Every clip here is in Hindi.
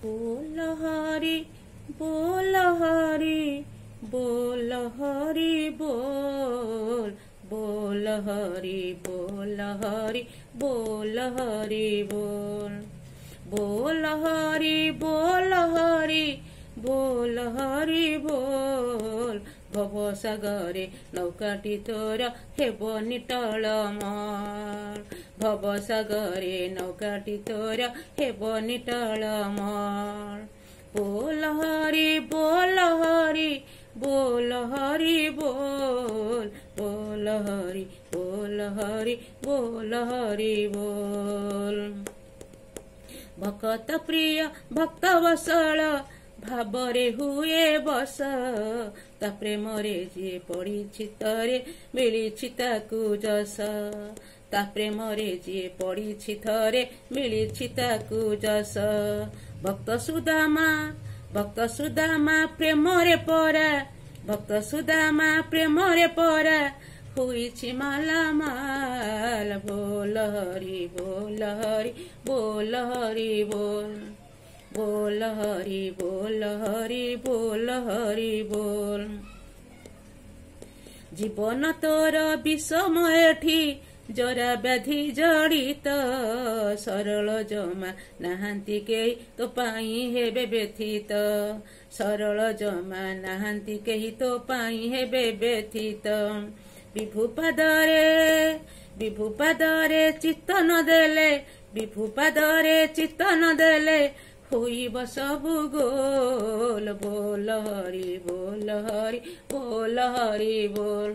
बोल हरि बोल हरि बोल हरि बोल बोल हरि बोल हरि बोल हरि बोल बोल हरि बोल हरि बोल हरि बोल भव सागरे नौकाटी तोर हेब निटल मल भव सागरे नौकाटी तोर हेब निटल मल बोल हरि बोल हरि बोल हरि बोल बोल हरि बोल हरि बोल हरि बोल भक्त प्रिय भक्त वत्सल भावरे हुए बस ता प्रेमरे जे पड़ी तरे मिली ताकू जस ता प्रेमरे जे पड़ी थरे मिली ताकू जस भक्त सुदामा प्रेमरे परा भक्त सुदामा प्रेमरे परा हुई माला माल बोल हरि बोल हरि बोल हरि बोल बोल हरि बोल हरि बोल हरि बोल जीवन तोर विषम एठी जरा व्याधि जड़ित सरल जमा नाहांती केही तो पाई हेबे व्यथित सरल जमा नाहांती केही तो पाई हेबे व्यथित विभु पादरे चित्तन देले विभु पादरे चित्तन देले होइब सबु गोल बोल हरि बोल हरि बोल हरि बोल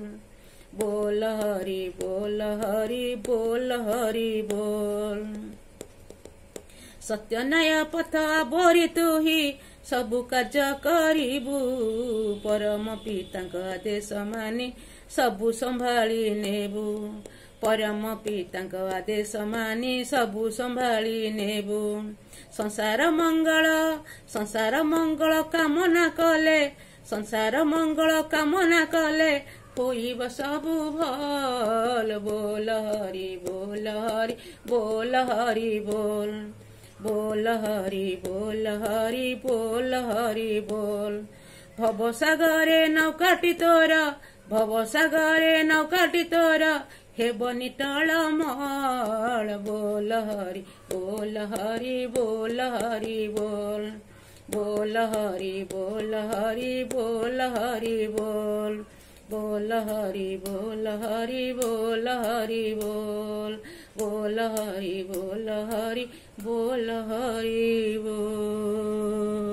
बोल हरि बोल हरि बोल हरि बोल सत्य न्याय पथ बोरी तुही सबु कार्य करिबु परम पितांक आदेश मानि सबु संभाली नेबु परम पितांक आदेश मानि सबु संभाली नेबु संसार मंगल कामना कले संसार मंगल कामना कले होइब सबु भल बोल हरि बोल हरि बोल हरि बोल बोल हरि बोल हरि बोल हरि बोल भव सागरे नौकाटी तोर भव सागरे नौकाटी तोर हेब निटल मल बोल हरि बोल हरि बोल हरि बोल बोल हरि बोल हरि बोल हरि बोल बोल हरि बोल हरि बोल हरि बोल बोल हरि बोल हरि बोल हरि बोल।